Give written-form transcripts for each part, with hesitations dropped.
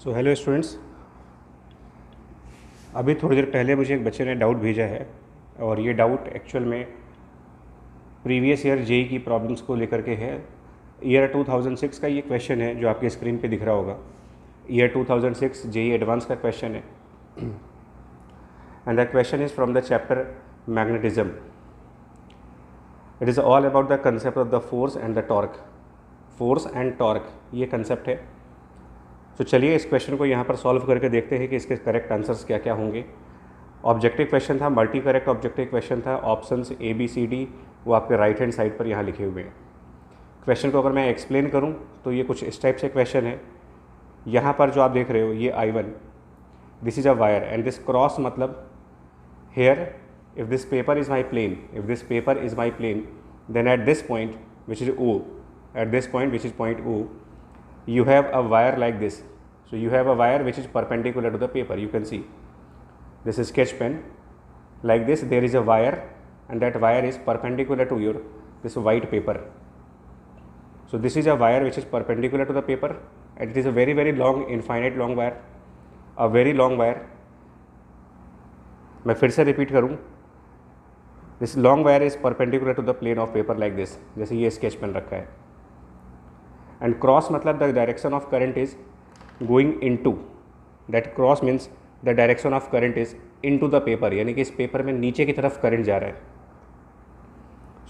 So hello students, अभी थोड़ी देर पहले मुझे एक बच्चे ने डाउट भेजा है और ये डाउट एक्चुअल में प्रीवियस ईयर जेई की प्रॉब्लम्स को लेकर के है। ईयर 2006 का ये क्वेश्चन है जो आपके स्क्रीन पे दिख रहा होगा। ईयर 2006 जेई एडवांस का क्वेश्चन है and the question is from the chapter magnetism. It is all about the concept of the force and the torque. Force and torque ये कंसेप्ट है। तो चलिए इस क्वेश्चन को यहाँ पर सॉल्व करके देखते हैं कि इसके करेक्ट आंसर्स क्या क्या होंगे। ऑब्जेक्टिव क्वेश्चन था, मल्टी करेक्ट ऑब्जेक्टिव क्वेश्चन था। Options A B C D वो आपके राइट हैंड साइड पर यहाँ लिखे हुए हैं। क्वेश्चन को अगर मैं एक्सप्लेन करूँ तो ये कुछ इस टाइप से क्वेश्चन है। यहाँ पर जो आप देख रहे हो ये I1, this is a wire and this cross मतलब here if this paper is my plane, if this paper is my plane then at this point which is O, at this point which is point O, you have a wire like this. So you have a wire which is perpendicular to the paper. You can see this is sketch pen. Like this there is a wire and that wire is perpendicular to your this white paper. So this is a wire which is perpendicular to the paper and it is a very long, infinite long wire, a very long wire. मैं फिर से repeat करूँ, this long wire is perpendicular to the plane of paper like this, जैसे ये sketch pen रखा है। And cross मतलब the direction of current is going into, that cross means the direction of current is into the paper, यानी कि इस paper में नीचे की तरफ करंट जा रहा है।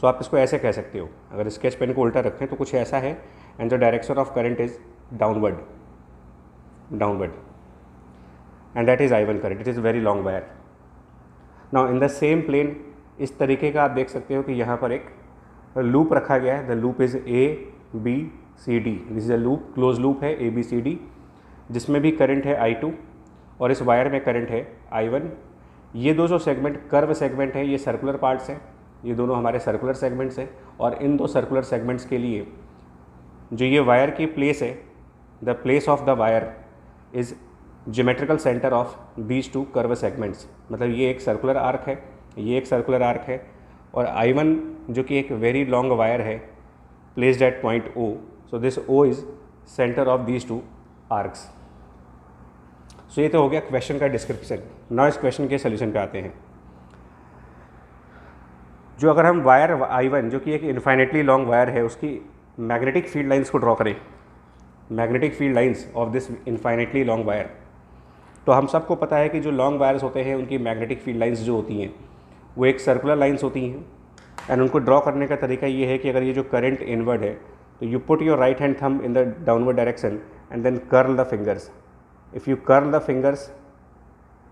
सो आप इसको ऐसे कह सकते हो, अगर स्केच पेन को उल्टा रखें तो कुछ ऐसा है and the direction of current is downward and that is I1 current. It is very long wire. Now in the same plane इस तरीके का आप देख सकते हो कि यहाँ पर एक लूप रखा गया है। The loop is ABCD, this is a loop, close loop है ABCD, जिसमें भी करंट है I2 और इस वायर में करंट है I1। ये दो जो सेगमेंट कर्व सेगमेंट है ये सर्कुलर पार्ट्स हैं, ये दोनों हमारे सर्कुलर सेगमेंट्स हैं और इन दो सर्कुलर सेगमेंट्स के लिए जो ये वायर की प्लेस है, the place of the wire is geometrical centre of these two curve segments. मतलब ये एक सर्कुलर आर्क है, ये एक सर्कुलर आर्क है और I1 जो कि एक वेरी लॉन्ग वायर है placed at point O. So this O is center of these two arcs. So ये तो हो गया क्वेश्चन का डिस्क्रिप्शन। नाउ इस क्वेश्चन के सोल्यूशन पे आते हैं। जो अगर हम वायर I1 जो कि एक इन्फाइनेटली लॉन्ग वायर है उसकी मैग्नेटिक फील्ड लाइंस को ड्रॉ करें, magnetic field lines of this infinitely long wire, तो हम सबको पता है कि जो लॉन्ग वायर्स होते हैं उनकी मैग्नेटिक फील्ड लाइंस जो होती हैं वो एक सर्कुलर लाइंस होती हैं। एंड उनको ड्रॉ करने का तरीका ये है कि अगर ये जो करंट इनवर्ड है तो you put your right hand thumb in the downward direction and then curl the fingers. If you curl the fingers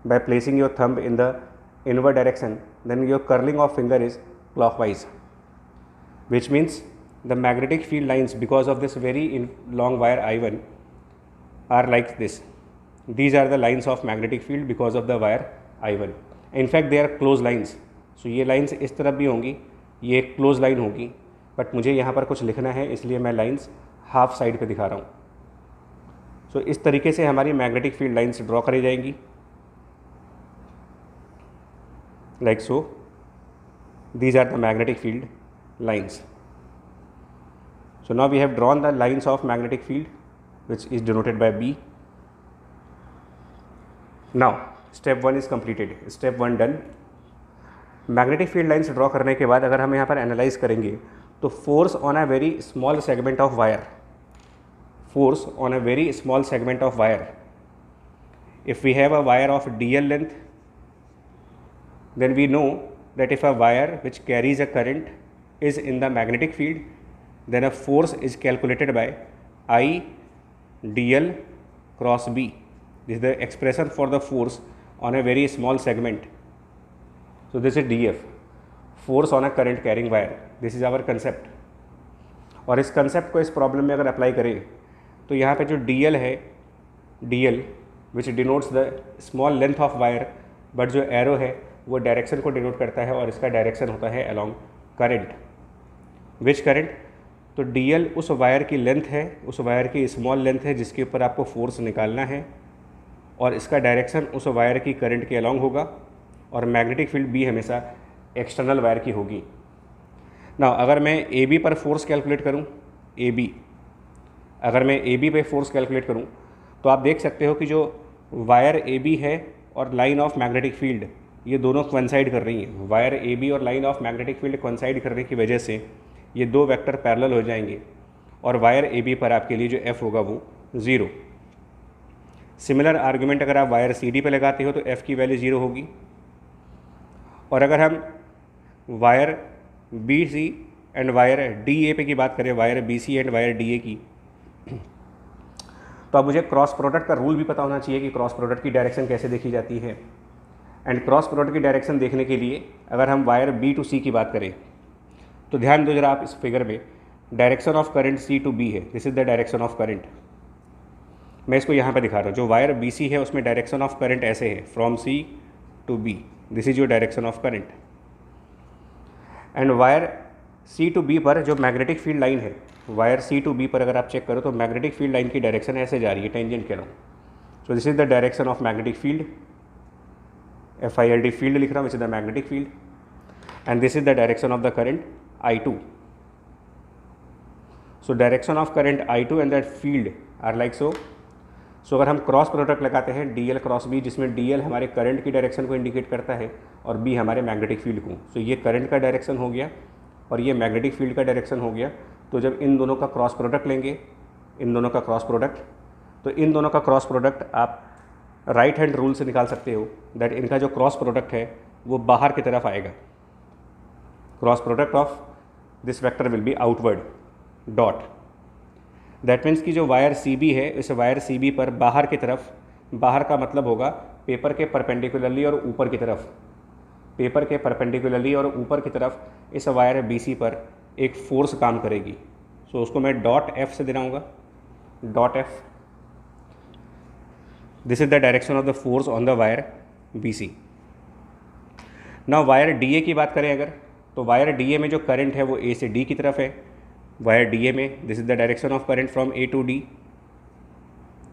by placing your thumb in the inward direction then your curling of finger is clockwise, which means the magnetic field lines because of this very long wire I1 are like this. These are the lines of magnetic field because of the wire I1। In fact they are close lines. So ये lines इस तरफ भी होंगी, ये एक close line होगी, but मुझे यहाँ पर कुछ लिखना है इसलिए मैं लाइंस हाफ साइड पे दिखा रहा हूँ। सो इस तरीके से हमारी मैग्नेटिक फील्ड लाइंस ड्रॉ करी जाएंगी, like so. These are the magnetic field lines. So now we have drawn the lines of magnetic field which is denoted by B। Now step 1 is completed, step 1 done. Magnetic field lines draw करने के बाद अगर हम यहाँ पर analyse करेंगे तो force on a very small segment of wire, force on a very small segment of wire, if we have a wire of DL length then we know that if a wire which carries a current is in the magnetic field then a force is calculated by I DL cross B. This is the expression for the force on a very small segment. So this is DF, force on a current carrying wire. This is our concept. और इस concept को इस problem में अगर apply करें तो यहाँ पे जो DL है, DL which denotes the small length of wire, but जो एरो है वो डायरेक्शन को डिनोट करता है और इसका डायरेक्शन होता है अलोंग करंट। विच करंट? तो DL उस वायर की लेंथ है, उस वायर की स्मॉल लेंथ है जिसके ऊपर आपको फोर्स निकालना है और इसका डायरेक्शन उस वायर की करंट के अलोंग होगा और मैग्नेटिक फील्ड B हमेशा एक्सटर्नल वायर की होगी। ना अगर मैं AB पर फोर्स कैलकुलेट करूं, AB, अगर मैं AB पे फोर्स कैलकुलेट करूं तो आप देख सकते हो कि जो वायर ए बी है और लाइन ऑफ मैग्नेटिक फील्ड ये दोनों कोइंसाइड कर रही हैं। वायर ए बी और line of magnetic field coincide करने की वजह से ये दो वेक्टर पैरेलल हो जाएंगे और वायर ए बी पर आपके लिए जो एफ होगा वो 0। सिमिलर आर्गुमेंट अगर आप वायर सी डी पर लगाते हो तो एफ़ की वैल्यू 0 होगी। और अगर हम wire B C and wire D A पे की बात करें, wire B C and wire D A की, तो अब मुझे क्रॉस प्रोडक्ट का रूल भी पता होना चाहिए कि क्रॉस प्रोडक्ट की डायरेक्शन कैसे देखी जाती है। एंड क्रॉस प्रोडक्ट की डायरेक्शन देखने के लिए अगर हम वायर बी टू सी की बात करें तो ध्यान दो जरा आप इस फिगर में, direction of current C to B है, this is the direction of current. मैं इसको यहाँ पे दिखा रहा हूँ, जो वायर बी सी है उसमें डायरेक्शन ऑफ करंट ऐसे है, from C to B, this is your direction of current. And wire C to B पर जो मैग्नेटिक फील्ड लाइन है, वायर सी टू बी पर अगर आप चेक करो तो मैग्नेटिक फील्ड लाइन की डायरेक्शन ऐसे जा रही है, टेंजेंट कह रहा हूँ। So this is the direction of magnetic field, FILD field लिख रहा हूँ, which is the magnetic field, and this is the direction of the current I2. So direction of current I2 and that field are like so. So अगर हम cross product लगाते हैं DL cross B, जिसमें DL हमारे current की direction को indicate करता है और B हमारे मैग्नेटिक फील्ड को, सो ये करंट का डायरेक्शन हो गया और ये मैग्नेटिक फील्ड का डायरेक्शन हो गया। तो जब इन दोनों का क्रॉस प्रोडक्ट लेंगे, इन दोनों का क्रॉस प्रोडक्ट, तो इन दोनों का क्रॉस प्रोडक्ट आप राइट हैंड रूल से निकाल सकते हो दैट इनका जो क्रॉस प्रोडक्ट है वो बाहर की तरफ आएगा। Cross product of this vector will be outward dot. That means कि जो वायर सी बी है, इस वायर सी बी पर बाहर की तरफ, बाहर का मतलब होगा पेपर के परपेंडिकुलरली और ऊपर की तरफ, पेपर के परपेंडिकुलरली और ऊपर की तरफ इस वायर बी सी पर एक फोर्स काम करेगी। सो उसको मैं डॉट एफ से दिलाऊंगा, dot F. This is the direction of the force on the wire B C. Now wire D A की बात करें अगर, तो वायर डी ए में जो करंट है वो ए से डी की तरफ है। वायर डी ए में this is the direction of current from A to D,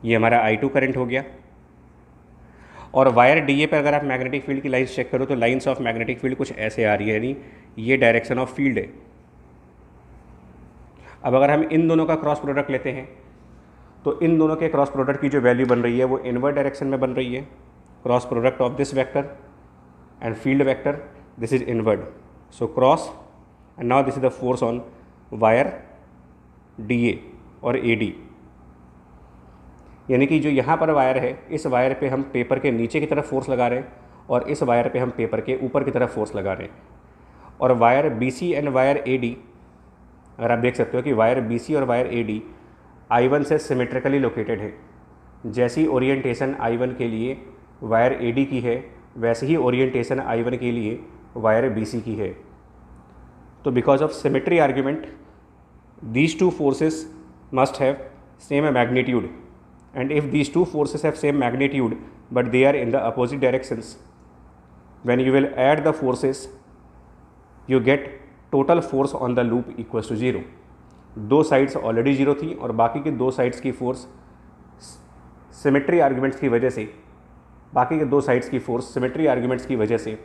ये हमारा I2 करंट हो गया। और वायर डी ए पर अगर आप मैग्नेटिक फील्ड की लाइन्स चेक करो तो लाइन्स ऑफ मैग्नेटिक फील्ड कुछ ऐसे आ रही है, यानी ये डायरेक्शन ऑफ फील्ड है। अब अगर हम इन दोनों का क्रॉस प्रोडक्ट लेते हैं तो इन दोनों के क्रॉस प्रोडक्ट की जो वैल्यू बन रही है वो इनवर्ड डायरेक्शन में बन रही है। Cross product of this vector and field vector, this is inward. So cross and now this is the force on wire DA और AD, यानी कि जो यहाँ पर वायर है, इस वायर पे हम पेपर के नीचे की तरफ फोर्स लगा रहे हैं और इस वायर पे हम पेपर के ऊपर की तरफ फोर्स लगा रहे हैं। और wire BC and wire AD, अगर आप देख सकते हो कि वायर BC और वायर AD I1 से सिमेट्रिकली लोकेटेड है। जैसी ओरिएंटेशन I1 के लिए वायर AD की है, वैसे ही ओरिएंटेशन I1 के लिए वायर BC की है। तो because of symmetry argument these two forces must have same magnitude, and if these two forces have same magnitude but they are in the opposite directions, when you will add the forces you get total force on the loop equals to 0। दो sides already 0 थी और बाकी के दो sides की force symmetry arguments की वजह से, बाकी के दो साइड्स की फोर्स सिमेट्री आर्ग्यूमेंट्स की वजह से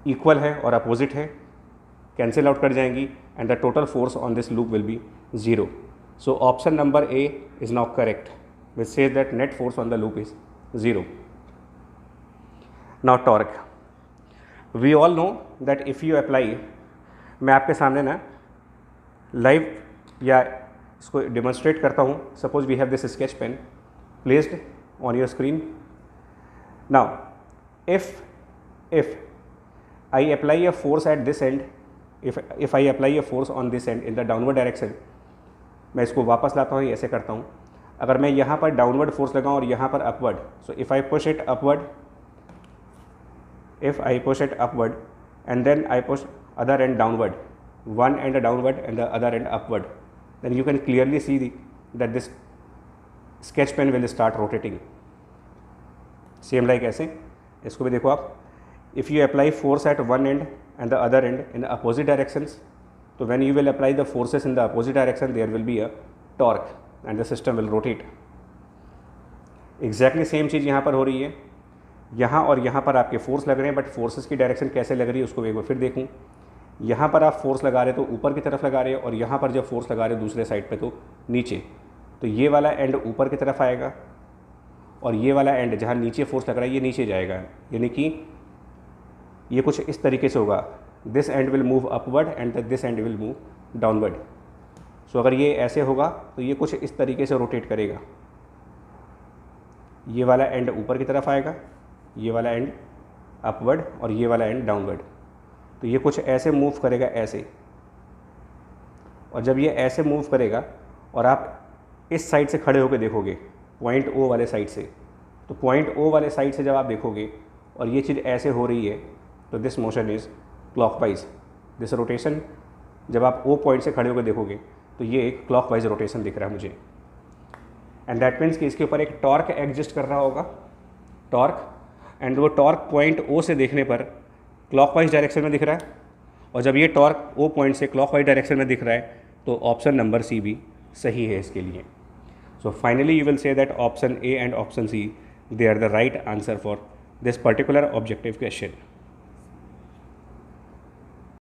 इक्वल है और अपोजिट है, कैंसिल आउट कर जाएंगी and the total force on this loop will be 0। So option number A is not correct, which says that net force on the loop is 0। Now torque, we all know that if you apply, मैं आपके सामने ना live या इसको demonstrate करता हूँ। Suppose we have this sketch pen placed on your screen. Now if I apply a force at this end, if I apply a force on this end in the downward direction, मैं इसको वापस लाता हूँ, ऐसे करता हूँ। अगर मैं यहाँ पर डाउनवर्ड फोर्स लगाऊँ और यहाँ पर upward, so if I push it upward, if I push it upward and then I push other end downward, one end downward and the other end upward, then you can clearly see that this sketch pen will start rotating। Same like ऐसे, इसको भी देखो आप, if you apply force at one end and the other end in the opposite directions, so when you will apply the forces in the opposite direction there will be a torque and the system will rotate। Exactly same चीज़ यहाँ पर हो रही है, यहाँ और यहाँ पर आपके फोर्स लग रहे हैं, बट फोर्सेस की डायरेक्शन कैसे लग रही है उसको एक बार फिर देखूँ। यहाँ पर आप फोर्स लगा रहे तो ऊपर की तरफ लगा रहे हैं और यहाँ पर जब फोर्स लगा रहे दूसरे साइड पे तो नीचे। तो ये वाला एंड ऊपर की तरफ आएगा और ये वाला एंड जहाँ नीचे फोर्स लग रहा है ये नीचे जाएगा, यानी कि ये कुछ इस तरीके से होगा, this end will move upward and this end will move downward. So अगर ये ऐसे होगा तो ये कुछ इस तरीके से रोटेट करेगा, ये वाला एंड ऊपर की तरफ आएगा, ये वाला एंड अपवर्ड और ये वाला एंड डाउनवर्ड। तो ये कुछ ऐसे मूव करेगा ऐसे, और जब ये ऐसे मूव करेगा और आप इस साइड से खड़े होकर देखोगे पॉइंट ओ वाले साइड से, तो पॉइंट ओ वाले साइड से जब आप देखोगे और ये चीज़ ऐसे हो रही है तो this motion is clockwise. This rotation जब आप ओ पॉइंट से खड़े होकर देखोगे तो ये एक क्लॉकवाइज रोटेशन दिख रहा है मुझे, एंड दैट मीन्स कि इसके ऊपर एक टॉर्क एग्जिस्ट कर रहा होगा, टॉर्क, एंड वो टॉर्क पॉइंट ओ से देखने पर क्लॉकवाइज डायरेक्शन में दिख रहा है, और जब ये टॉर्क ओ पॉइंट से क्लॉकवाइज डायरेक्शन में दिख रहा है तो ऑप्शन नंबर सी भी सही है इसके लिए। So finally you will say that option A and option C, they are the right answer for this particular objective question.